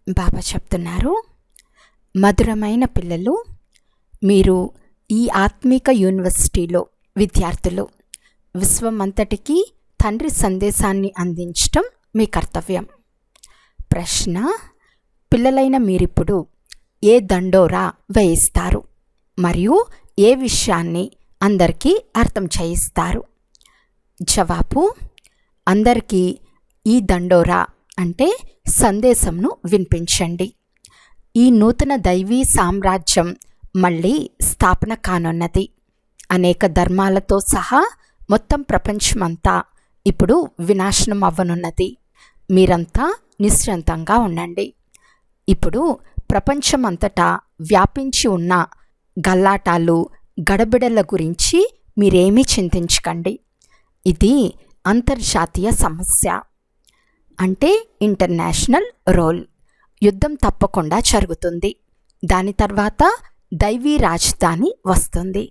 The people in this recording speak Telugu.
బాబా చెప్తున్నారు, మధురమైన పిల్లలు, మీరు ఈ ఆత్మిక యూనివర్సిటీలో విద్యార్థులు. విశ్వమంతటికీ తండ్రి సందేశాన్ని అందించటం మీ కర్తవ్యం. ప్రశ్న: పిల్లలైన మీరిప్పుడు ఏ దండోరా వేయిస్తారు మరియు ఏ విషయాన్ని అందరికీ అర్థం చేయిస్తారు? జవాబు: అందరికీ ఈ దండోరా అంటే సందేశంను వినిపించండి. ఈ నూతన దైవీ సామ్రాజ్యం మళ్ళీ స్థాపన కానున్నది. అనేక ధర్మాలతో సహా మొత్తం ప్రపంచమంతా ఇప్పుడు వినాశనం అవ్వనున్నది. మీరంతా నిశ్చింతంగా ఉండండి. ఇప్పుడు ప్రపంచమంతటా వ్యాపించి ఉన్న గల్లాటాలు, గడబిడల గురించి మీరేమీ చింతించకండి. ఇది అంతర్జాతీయ సమస్య, అంటే ఇంటర్నేషనల్ రోల్. యుద్ధం తప్పకుండా జరుగుతుంది. దాని తర్వాత దైవీ రాజధాని వస్తుంది.